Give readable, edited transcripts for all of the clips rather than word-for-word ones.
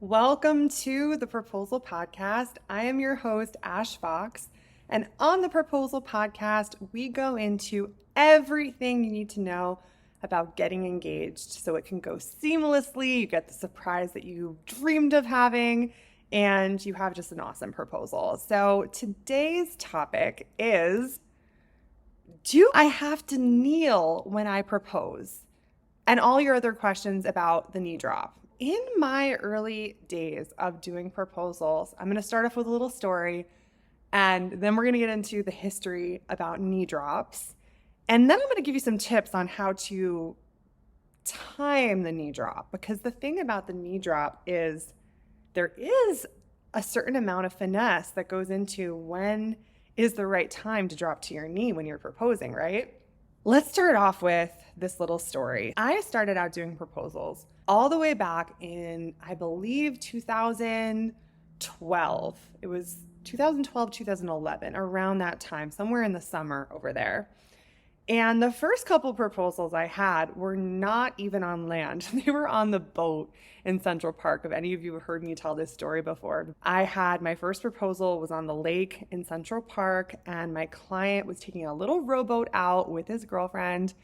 Welcome to the Proposal Podcast. I am your host, Ash Fox. And on the Proposal Podcast, we go into everything you need to know about getting engaged so it can go seamlessly. You get the surprise that you dreamed of having, and you have just an awesome proposal. So today's topic is, do I have to kneel when I propose? And all your other questions about the knee drop. In my early days of doing proposals, I'm going to start off with a little story, and then we're going to get into the history about knee drops. And then I'm going to give you some tips on how to time the knee drop, because the thing about the knee drop is there is a certain amount of finesse that goes into when is the right time to drop to your knee when you're proposing, right? Let's start off with this little story. I started out doing proposals all the way back in, I believe, 2012. It was 2012, 2011, around that time, somewhere in the summer over there. And the first couple proposals I had were not even on land. They were on the boat in Central Park. If any of you have heard me tell this story before, I had my first proposal was on the lake in Central Park, and my client was taking a little rowboat out with his girlfriend,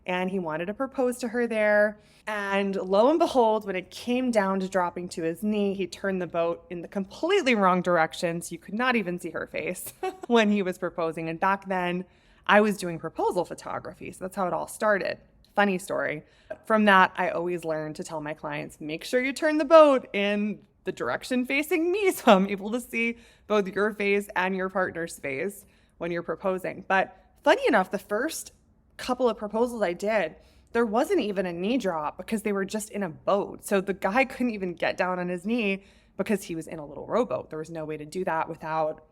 and he wanted to propose to her there. And lo and behold, when it came down to dropping to his knee, he turned the boat in the completely wrong direction, so you could not even see her face when he was proposing. And back then, I was doing proposal photography, so that's how it all started. Funny story. From that, I always learned to tell my clients, make sure you turn the boat in the direction facing me so I'm able to see both your face and your partner's face when you're proposing. But funny enough, the first couple of proposals I did, there wasn't even a knee drop because they were just in a boat. So the guy couldn't even get down on his knee because he was in a little rowboat. There was no way to do that without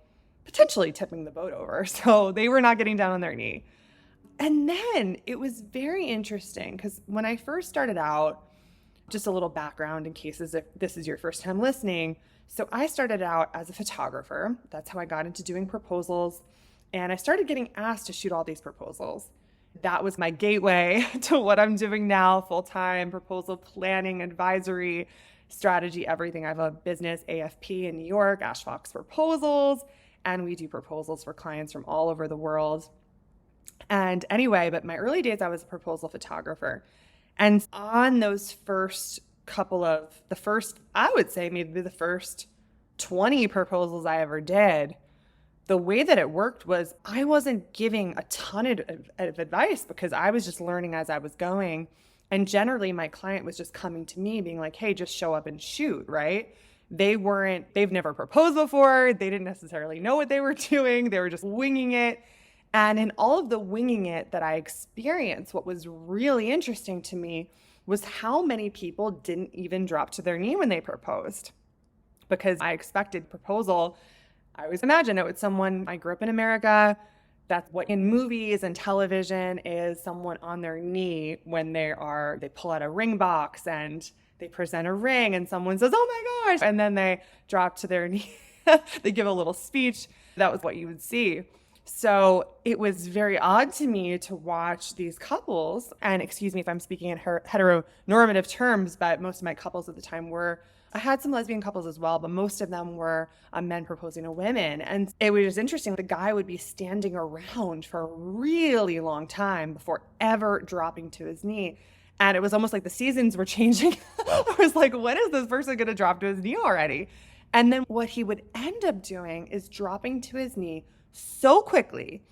potentially tipping the boat over. So they were not getting down on their knee. And then it was very interesting because when I first started out, just a little background in case if this is your first time listening. So I started out as a photographer. That's how I got into doing proposals. And I started getting asked to shoot all these proposals. That was my gateway to what I'm doing now, full-time proposal planning, advisory, strategy, everything. I have a business, AFP in New York, FOX Proposals, and we do proposals for clients from all over the world. And anyway, but my early days, I was a proposal photographer. And on those first couple of, I would say maybe the first 20 proposals I ever did, the way that it worked was I wasn't giving a ton of advice because I was just learning as I was going. And generally my client was just coming to me being like, hey, just show up and shoot, right? They've never proposed before. They didn't necessarily know what they were doing. They were just winging it. And in all of the winging it that I experienced, what was really interesting to me was how many people didn't even drop to their knee when they proposed. Because I expected proposal, I always imagine it with someone, I grew up in America, that's what in movies and television is someone on their knee when they pull out a ring box and they present a ring and someone says, oh my gosh, and then they drop to their knee. They give a little speech. That was what you would see. So it was very odd to me to watch these couples, and excuse me if I'm speaking in heteronormative terms, but most of my couples at the time I had some lesbian couples as well, but most of them were men proposing to women. And it was just interesting. The guy would be standing around for a really long time before ever dropping to his knee. And it was almost like the seasons were changing. I was like, when is this person going to drop to his knee already? And then what he would end up doing is dropping to his knee so quickly.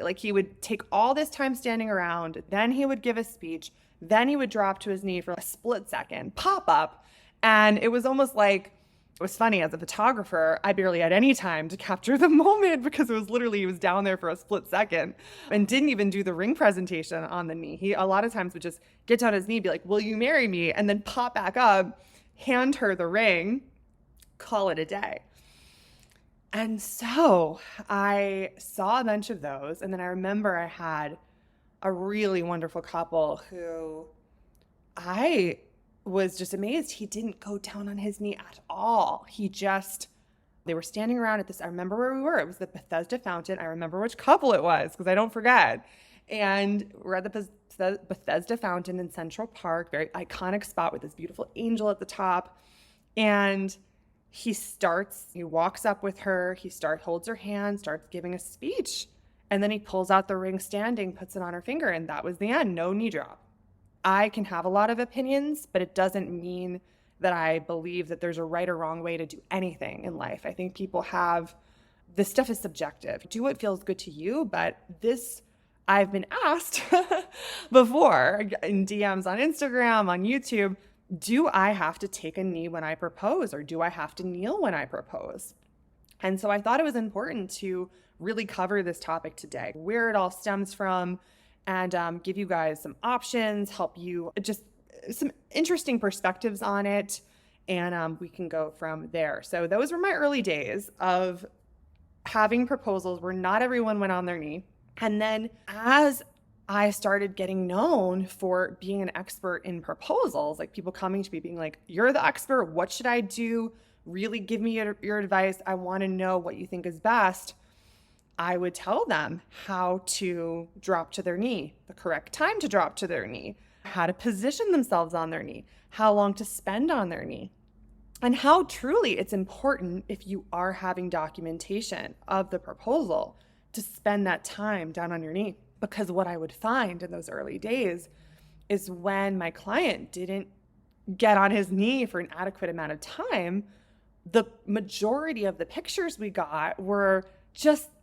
Like he would take all this time standing around, then he would give a speech, then he would drop to his knee for a split second, pop up. And it was almost like, it was funny, as a photographer, I barely had any time to capture the moment because it was literally, he was down there for a split second and didn't even do the ring presentation on the knee. He a lot of times would just get down on his knee, be like, will you marry me? And then pop back up, hand her the ring, call it a day. And so I saw a bunch of those. And then I remember I had a really wonderful couple who I was just amazed. He didn't go down on his knee at all. They were standing around at this, I remember where we were. It was the Bethesda Fountain. I remember which couple it was because I don't forget. And we're at the Bethesda Fountain in Central Park, very iconic spot with this beautiful angel at the top. And he walks up with her, holds her hand, starts giving a speech. And then he pulls out the ring standing, puts it on her finger, and that was the end. No knee drop. I can have a lot of opinions, but it doesn't mean that I believe that there's a right or wrong way to do anything in life. I think this stuff is subjective. Do what feels good to you, but I've been asked before in DMs on Instagram, on YouTube, do I have to take a knee when I propose, or do I have to kneel when I propose? And so I thought it was important to really cover this topic today, where it all stems from, and give you guys some options, help you just some interesting perspectives on it, and we can go from there. So those were my early days of having proposals where not everyone went on their knee. And then as I started getting known for being an expert in proposals, like people coming to me being like, you're the expert, what should I do? Really give me your advice. I want to know what you think is best. I would tell them how to drop to their knee, the correct time to drop to their knee, how to position themselves on their knee, how long to spend on their knee, and how truly it's important, if you are having documentation of the proposal, to spend that time down on your knee. Because what I would find in those early days is when my client didn't get on his knee for an adequate amount of time, the majority of the pictures we got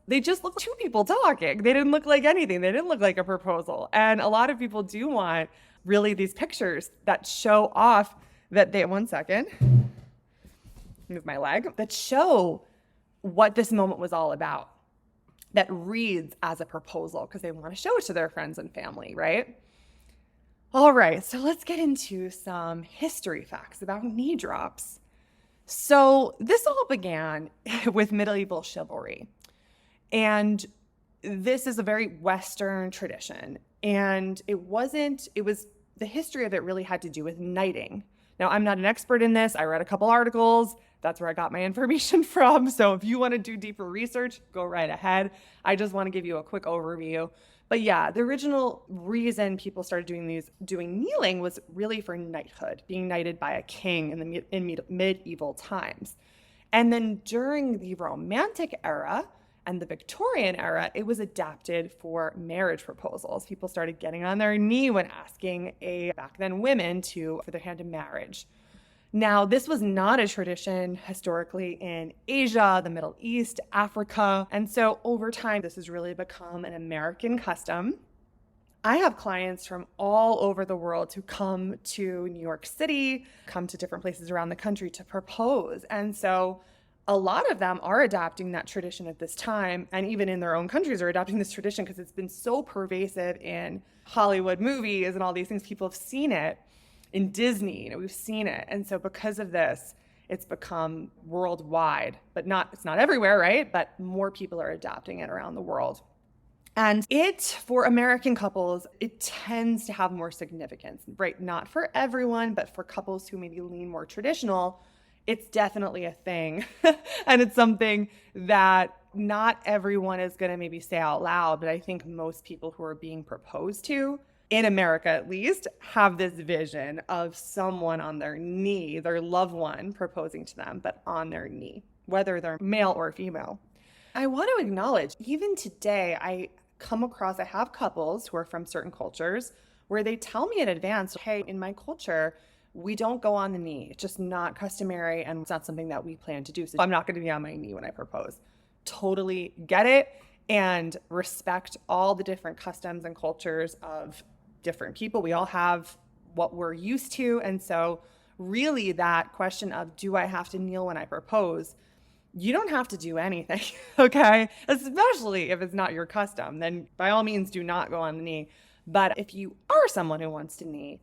they just looked like two people talking. They didn't look like anything. They didn't look like a proposal. And a lot of people do want really these pictures that show off one second, move my leg, that show what this moment was all about, that reads as a proposal, because they want to show it to their friends and family, right? All right, so let's get into some history facts about knee drops. So this all began with medieval chivalry. And this is a very Western tradition. And it was the history of it really had to do with knighting. Now, I'm not an expert in this. I read a couple articles. That's where I got my information from. So if you want to do deeper research, go right ahead. I just want to give you a quick overview. But yeah, the original reason people started doing kneeling was really for knighthood, being knighted by a king in medieval times. And then during the Romantic era and the Victorian era, it was adapted for marriage proposals. People started getting on their knee when asking back then women for their hand in marriage. Now, this was not a tradition historically in Asia, the Middle East, Africa. And so over time, this has really become an American custom. I have clients from all over the world who come to New York City, come to different places around the country to propose. And so a lot of them are adopting that tradition at this time, and even in their own countries are adopting this tradition because it's been so pervasive in Hollywood movies and all these things. People have seen it. In Disney, we've seen it. And so because of this, it's become worldwide, but it's not everywhere, right? But more people are adopting it around the world. And for American couples, it tends to have more significance, right? Not for everyone, but for couples who maybe lean more traditional, it's definitely a thing. And it's something that not everyone is going to maybe say out loud, but I think most people who are being proposed to, in America at least, have this vision of someone on their knee, their loved one proposing to them, but on their knee, whether they're male or female. I want to acknowledge, even today, I have couples who are from certain cultures where they tell me in advance, hey, in my culture, we don't go on the knee. It's just not customary, and it's not something that we plan to do. So I'm not going to be on my knee when I propose. Totally get it and respect all the different customs and cultures of different people. We all have what we're used to. And so really that question of, do I have to kneel when I propose? You don't have to do anything, okay? Especially if it's not your custom, then by all means do not go on the knee. But if you are someone who wants to knee,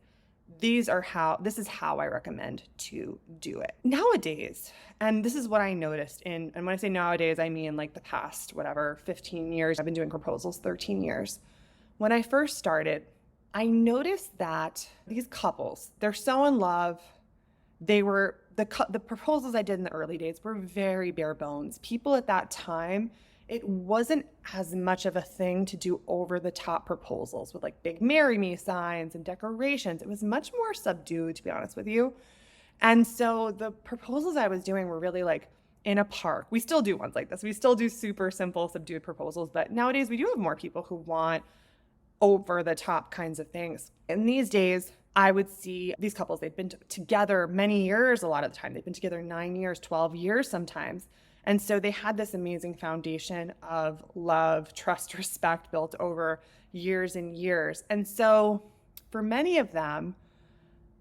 this is how I recommend to do it. Nowadays, and this is what I noticed and when I say nowadays, I mean like the past, 15 years. I've been doing proposals 13 years. When I first started, I noticed that these couples, they're so in love. The proposals I did in the early days were very bare bones. People at that time, it wasn't as much of a thing to do over the top proposals with like big marry me signs and decorations. It was much more subdued, to be honest with you. And so the proposals I was doing were really like in a park. We still do ones like this. We still do super simple, subdued proposals, but nowadays we do have more people who want over the top kinds of things. And these days, I would see these couples, they've been together many years a lot of the time. They've been together 9 years, 12 years sometimes. And so they had this amazing foundation of love, trust, respect built over years and years. And so for many of them,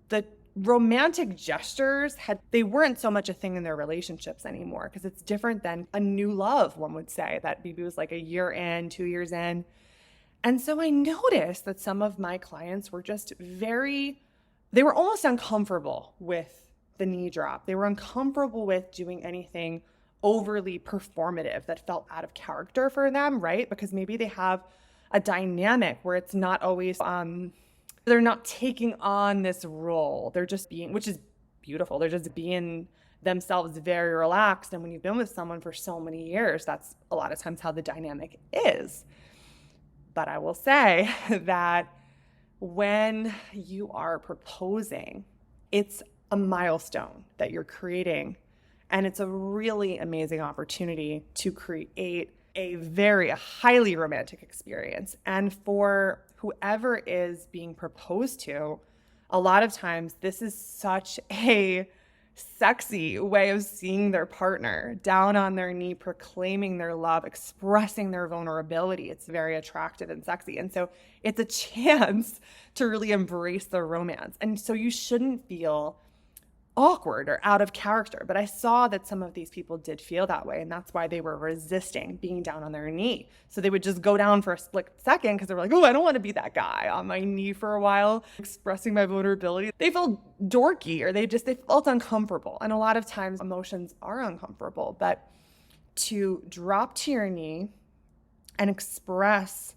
the romantic gestures they weren't so much a thing in their relationships anymore, because it's different than a new love, one would say, that maybe was like a year in, 2 years in. And so I noticed that some of my clients were just they were almost uncomfortable with the knee drop. They were uncomfortable with doing anything overly performative that felt out of character for them, right? Because maybe they have a dynamic where it's not always, they're not taking on this role. They're just being, which is beautiful. They're just being themselves, very relaxed. And when you've been with someone for so many years, that's a lot of times how the dynamic is. But I will say that when you are proposing, it's a milestone that you're creating. And it's a really amazing opportunity to create a very highly romantic experience. And for whoever is being proposed to, a lot of times this is such a sexy way of seeing their partner down on their knee, proclaiming their love, expressing their vulnerability. It's very attractive and sexy. And so it's a chance to really embrace the romance. And so you shouldn't feel awkward or out of character. But I saw that some of these people did feel that way. And that's why they were resisting being down on their knee. So they would just go down for a split second because they were like, oh, I don't want to be that guy on my knee for a while, expressing my vulnerability. They felt dorky, or they felt uncomfortable. And a lot of times emotions are uncomfortable, but to drop to your knee and express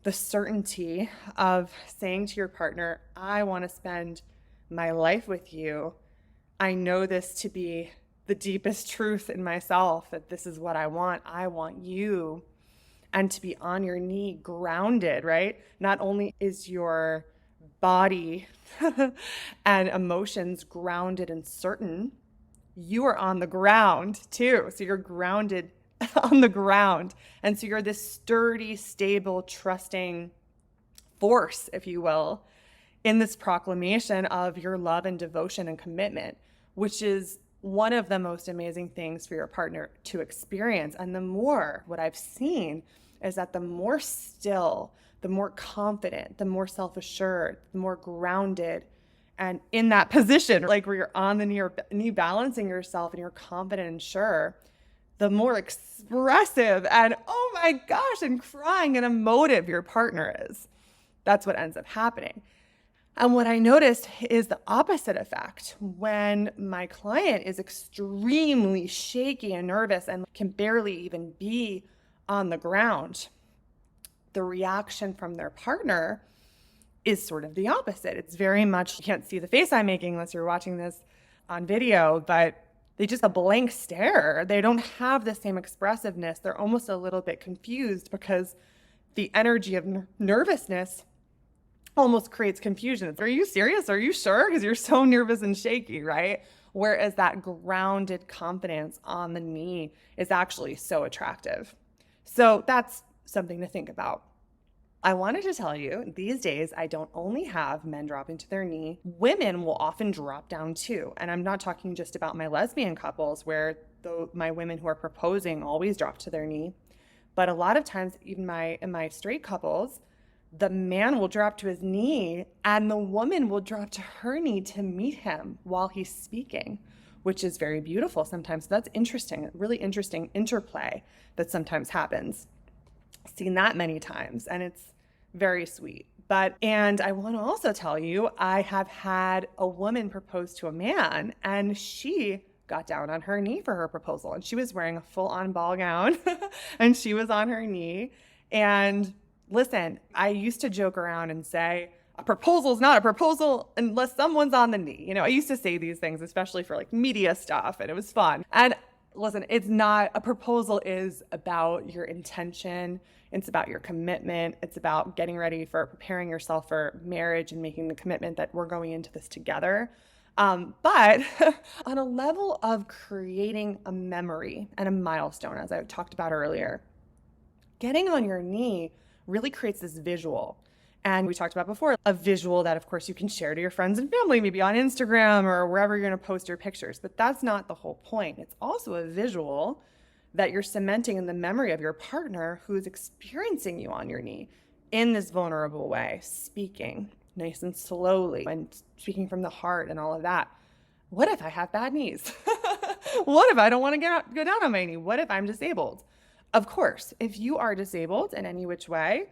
the certainty of saying to your partner, I want to spend my life with you. I know this to be the deepest truth in myself, that this is what I want. I want you. And to be on your knee, grounded, right? Not only is your body and emotions grounded and certain, you are on the ground too. So you're grounded on the ground. And so you're this sturdy, stable, trusting force, if you will, in this proclamation of your love and devotion and commitment, which is one of the most amazing things for your partner to experience. And what I've seen is that the more still, the more confident, the more self-assured, the more grounded, and in that position, like where you're on the knee balancing yourself and you're confident and sure, the more expressive and, oh my gosh, and crying and emotive your partner is. That's what ends up happening. And what I noticed is the opposite effect. When my client is extremely shaky and nervous and can barely even be on the ground, the reaction from their partner is sort of the opposite. It's very much, you can't see the face I'm making unless you're watching this on video, but they just a blank stare. They don't have the same expressiveness. They're almost a little bit confused because the energy of nervousness almost creates confusion. Are you serious? Are you sure? Because you're so nervous and shaky, right? Whereas that grounded confidence on the knee is actually so attractive. So that's something to think about. I wanted to tell you, these days, I don't only have men dropping to their knee, women will often drop down too. And I'm not talking just about my lesbian couples where my women who are proposing always drop to their knee. But a lot of times, even in my straight couples, the man will drop to his knee and the woman will drop to her knee to meet him while he's speaking, which is very beautiful sometimes. So that's interesting, a really interesting interplay that sometimes happens. I've seen that many times and it's very sweet. And I want to also tell you, I have had a woman propose to a man and she got down on her knee for her proposal and she was wearing a full-on ball gown and she was on her knee. And listen, I used to joke around and say, a proposal is not a proposal unless someone's on the knee. You know, I used to say these things, especially for like media stuff, and it was fun. And listen, it's not, a proposal is about your intention. It's about your commitment. It's about getting ready for preparing yourself for marriage and making the commitment that we're going into this together. But on a level of creating a memory and a milestone, as I talked about earlier, getting on your knee really creates this visual. And we talked about before, a visual that, of course, you can share to your friends and family, maybe on Instagram or wherever you're going to post your pictures. But that's not the whole point. It's also a visual that you're cementing in the memory of your partner who's experiencing you on your knee in this vulnerable way, speaking nice and slowly and speaking from the heart and all of that. What if I have bad knees? What if I don't want to go down on my knee? What if I'm disabled? Of course, if you are disabled in any which way,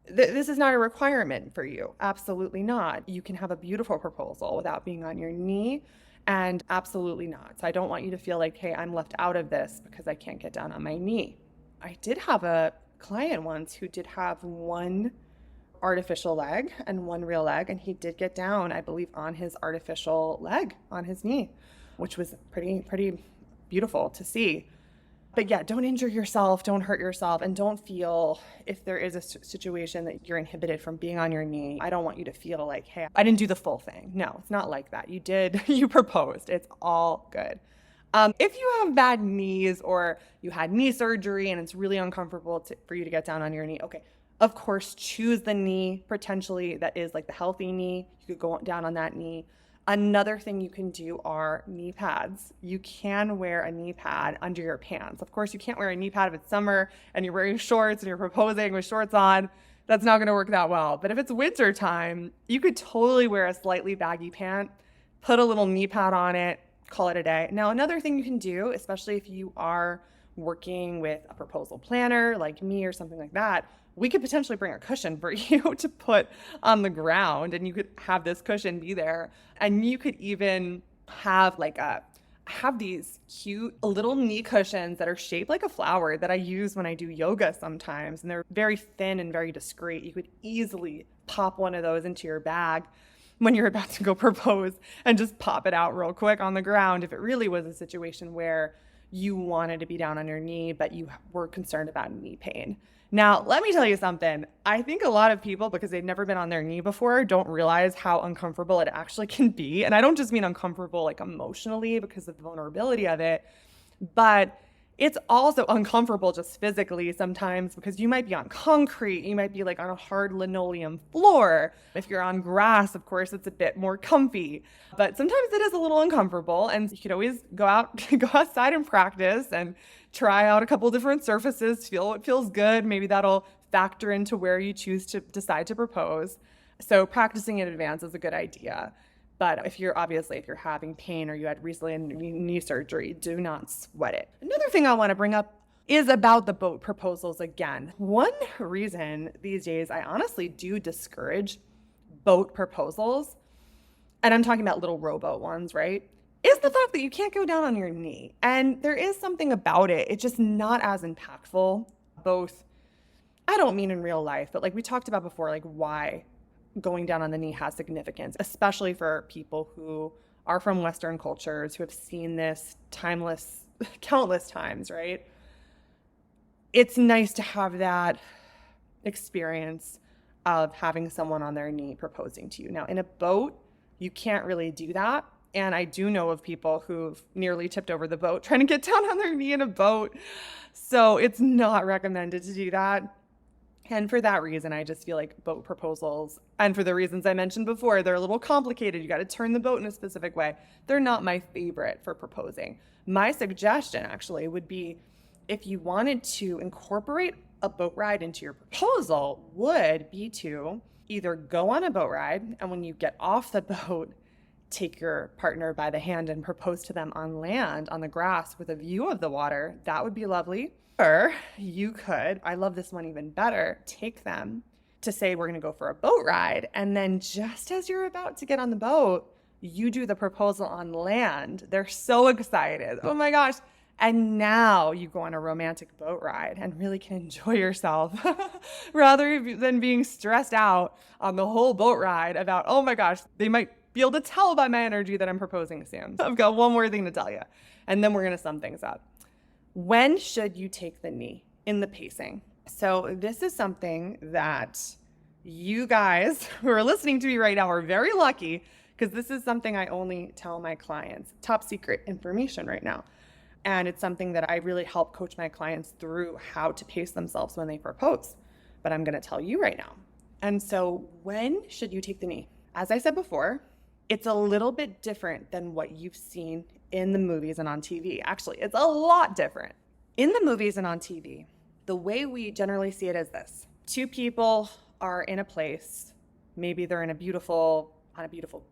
this is not a requirement for you. Absolutely not. You can have a beautiful proposal without being on your knee, and absolutely not. So I don't want you to feel like, hey, I'm left out of this because I can't get down on my knee. I did have a client once who did have one artificial leg and one real leg, and he did get down, I believe, on his artificial leg, on his knee, which was pretty beautiful to see. But yeah, don't injure yourself, don't hurt yourself, and don't feel if there is a situation that you're inhibited from being on your knee. I don't want you to feel like, hey, I didn't do the full thing. No, it's not like that. You did, you proposed. It's all good. If you have bad knees or you had knee surgery and it's really uncomfortable for you to get down on your knee, okay, of course, choose the knee potentially that is like the healthy knee. You could go down on that knee. Another thing you can do are knee pads. You can wear a knee pad under your pants. Of course, you can't wear a knee pad if it's summer and you're wearing shorts and you're proposing with shorts on. That's not going to work that well. But if it's winter time, you could totally wear a slightly baggy pant, put a little knee pad on it, call it a day. Now, another thing you can do, especially if you are working with a proposal planner like me or something like that, we could potentially bring a cushion for you to put on the ground, and you could have this cushion be there. And you could even have have these cute little knee cushions that are shaped like a flower that I use when I do yoga sometimes. And they're very thin and very discreet. You could easily pop one of those into your bag when you're about to go propose and just pop it out real quick on the ground if it really was a situation where you wanted to be down on your knee, but you were concerned about knee pain. Now, let me tell you something. I think a lot of people, because they've never been on their knee before, don't realize how uncomfortable it actually can be. And I don't just mean uncomfortable like emotionally because of the vulnerability of it, but it's also uncomfortable just physically sometimes because you might be on concrete, you might be like on a hard linoleum floor. If you're on grass, of course, it's a bit more comfy, but sometimes it is a little uncomfortable. And you could always go outside and practice and try out a couple different surfaces, feel what feels good. Maybe that'll factor into where you choose to decide to propose. So practicing in advance is a good idea. But if you're having pain or you had recently knee surgery, do not sweat it. Another thing I want to bring up is about the boat proposals again. One reason these days I honestly do discourage boat proposals, and I'm talking about little rowboat ones, right, is the fact that you can't go down on your knee. And there is something about it. It's just not as impactful. Both, I don't mean in real life, but like we talked about before, like why going down on the knee has significance, especially for people who are from Western cultures who have seen this countless times, right? It's nice to have that experience of having someone on their knee proposing to you. Now, in a boat, you can't really do that. And I do know of people who've nearly tipped over the boat trying to get down on their knee in a boat. So it's not recommended to do that. And for that reason, I just feel like boat proposals, and for the reasons I mentioned before, they're a little complicated. You got to turn the boat in a specific way. They're not my favorite for proposing. My suggestion actually would be, if you wanted to incorporate a boat ride into your proposal, would be to either go on a boat ride, and when you get off the boat, take your partner by the hand and propose to them on land, on the grass with a view of the water. That would be lovely. Or you could, I love this one even better, take them to say, we're going to go for a boat ride. And then just as you're about to get on the boat, you do the proposal on land. They're so excited. Oh my gosh. And now you go on a romantic boat ride and really can enjoy yourself rather than being stressed out on the whole boat ride about, oh my gosh, they might be able to tell by my energy that I'm proposing soon. I've got one more thing to tell you, and then we're going to sum things up. When should you take the knee in the pacing? So this is something that you guys who are listening to me right now are very lucky, because this is something I only tell my clients, top secret information right now. And it's something that I really help coach my clients through how to pace themselves when they propose. But I'm going to tell you right now. And so when should you take the knee? As I said before, it's a little bit different than what you've seen in the movies and on TV. Actually, it's a lot different. In the movies and on TV, the way we generally see it is this. Two people are in a place. Maybe they're on a beautiful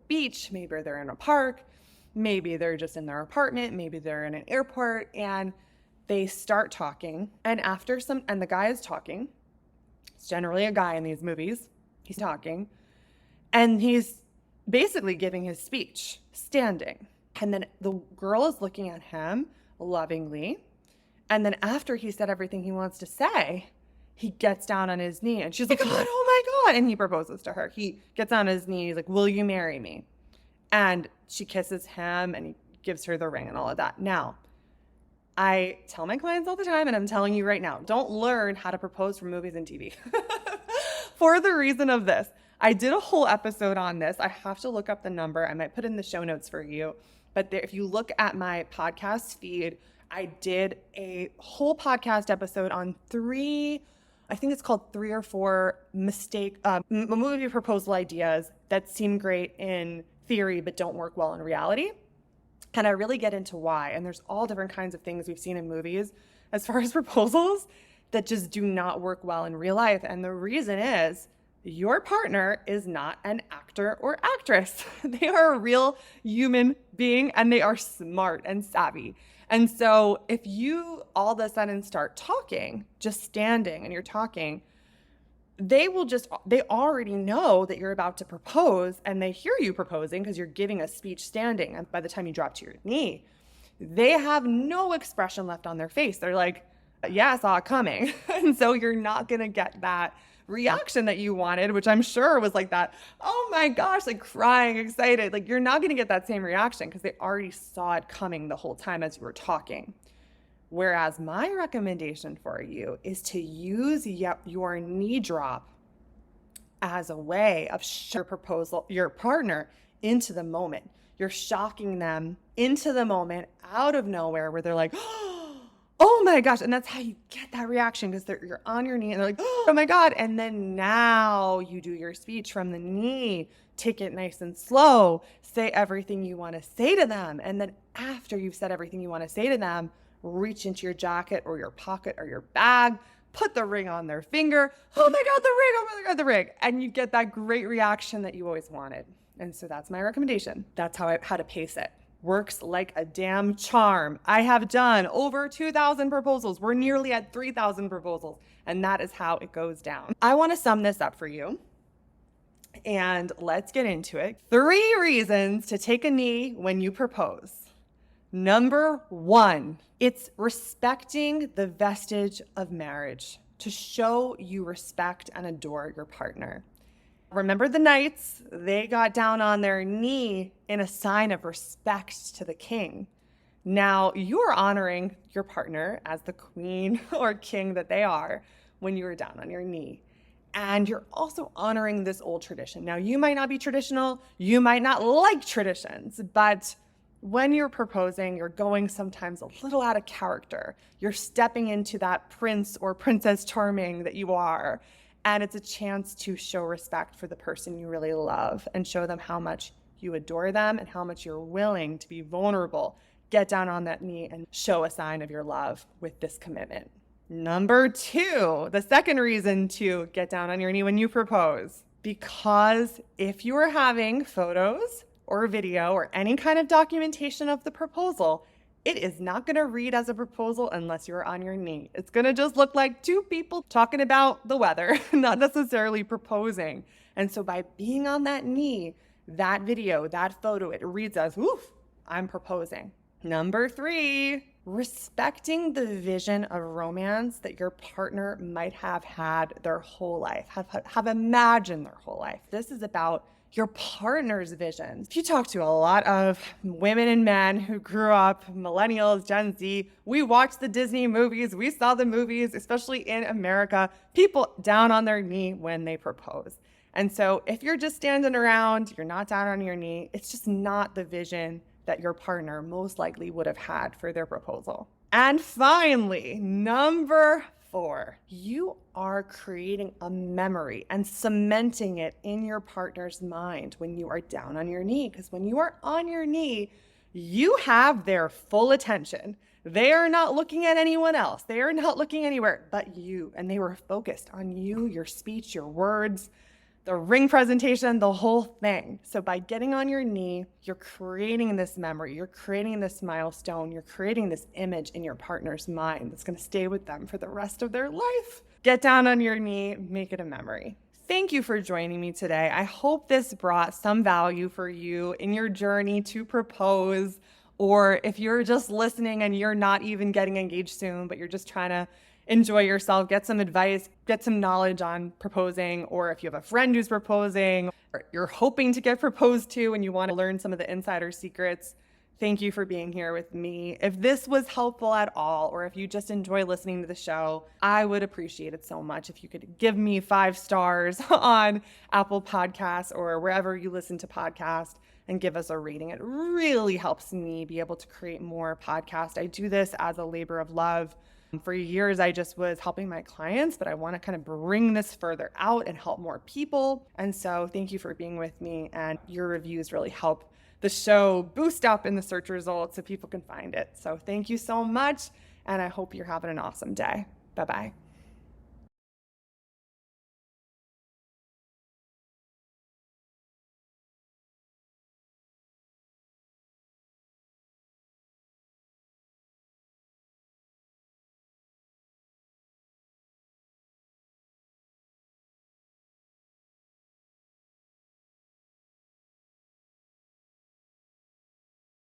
beach. Maybe they're in a park. Maybe they're just in their apartment. Maybe they're in an airport, and they start talking. And the guy is talking. It's generally a guy in these movies. He's talking, and he's basically giving his speech, standing. And then the girl is looking at him lovingly. And then after he said everything he wants to say, he gets down on his knee, and she's like, oh my God. And he proposes to her. He gets on his knee. He's like, will you marry me? And she kisses him, and he gives her the ring and all of that. Now, I tell my clients all the time, and I'm telling you right now, don't learn how to propose from movies and TV. For the reason of this. I did a whole episode on this. I have to look up the number. I might put in the show notes for you. But if you look at my podcast feed, I did a whole podcast episode on three or four movie proposal ideas that seem great in theory but don't work well in reality. And I really get into why. And there's all different kinds of things we've seen in movies as far as proposals that just do not work well in real life. And the reason is your partner is not an actor or actress. They are a real human being, and they are smart and savvy. And so if you all of a sudden start talking, just standing and you're talking, they already know that you're about to propose, and they hear you proposing because you're giving a speech standing. And by the time you drop to your knee, they have no expression left on their face. They're like, yeah, I saw it coming. And so you're not going to get that reaction that you wanted, which I'm sure was like that, oh my gosh, like crying, excited. Like you're not going to get that same reaction because they already saw it coming the whole time as you were talking. Whereas my recommendation for you is to use your knee drop as a way of your partner into the moment. You're shocking them into the moment out of nowhere where they're like, oh my gosh. And that's how you get that reaction, because you're on your knee and they're like, oh my God. And then now you do your speech from the knee, take it nice and slow, say everything you want to say to them. And then after you've said everything you want to say to them, reach into your jacket or your pocket or your bag, put the ring on their finger. Oh my God, the ring, oh my God, the ring. And you get that great reaction that you always wanted. And so that's my recommendation. That's how to pace it. Works like a damn charm. I have done over 2,000 proposals. We're nearly at 3,000 proposals. And that is how it goes down. I want to sum this up for you. And let's get into it. 3 reasons to take a knee when you propose. Number 1, it's respecting the vestige of marriage to show you respect and adore your partner. Remember the knights? They got down on their knee in a sign of respect to the king. Now you are honoring your partner as the queen or king that they are when you are down on your knee. And you're also honoring this old tradition. Now you might not be traditional, you might not like traditions, but when you're proposing, you're going sometimes a little out of character. You're stepping into that prince or princess charming that you are. And it's a chance to show respect for the person you really love and show them how much you adore them and how much you're willing to be vulnerable, get down on that knee and show a sign of your love with this commitment. Number 2, the second reason to get down on your knee when you propose, because if you are having photos or video or any kind of documentation of the proposal, it is not going to read as a proposal unless you're on your knee. It's going to just look like 2 people talking about the weather, not necessarily proposing. And so by being on that knee, that video, that photo, it reads as, oof, I'm proposing. Number 3, respecting the vision of romance that your partner might have had their whole life, have imagined their whole life. This is about your partner's vision. If you talk to a lot of women and men who grew up, millennials, Gen Z, we watched the Disney movies, we saw the movies, especially in America, people down on their knee when they propose. And so if you're just standing around, you're not down on your knee, it's just not the vision that your partner most likely would have had for their proposal. And finally, number 4, you are creating a memory and cementing it in your partner's mind when you are down on your knee. Because when you are on your knee, you have their full attention. They are not looking at anyone else. They are not looking anywhere but you. And they were focused on you, your speech, your words, the ring presentation, the whole thing. So by getting on your knee, you're creating this memory, you're creating this milestone, you're creating this image in your partner's mind that's going to stay with them for the rest of their life. Get down on your knee, make it a memory. Thank you for joining me today. I hope this brought some value for you in your journey to propose, or if you're just listening and you're not even getting engaged soon, but you're just trying to enjoy yourself, get some advice, get some knowledge on proposing, or if you have a friend who's proposing, or you're hoping to get proposed to and you want to learn some of the insider secrets, thank you for being here with me. If this was helpful at all, or if you just enjoy listening to the show, I would appreciate it so much if you could give me 5 stars on Apple Podcasts or wherever you listen to podcasts and give us a rating. It really helps me be able to create more podcasts. I do this as a labor of love. For years, I just was helping my clients, but I want to kind of bring this further out and help more people. And so thank you for being with me, and your reviews really help the show boost up in the search results so people can find it. So thank you so much, and I hope you're having an awesome day. Bye-bye.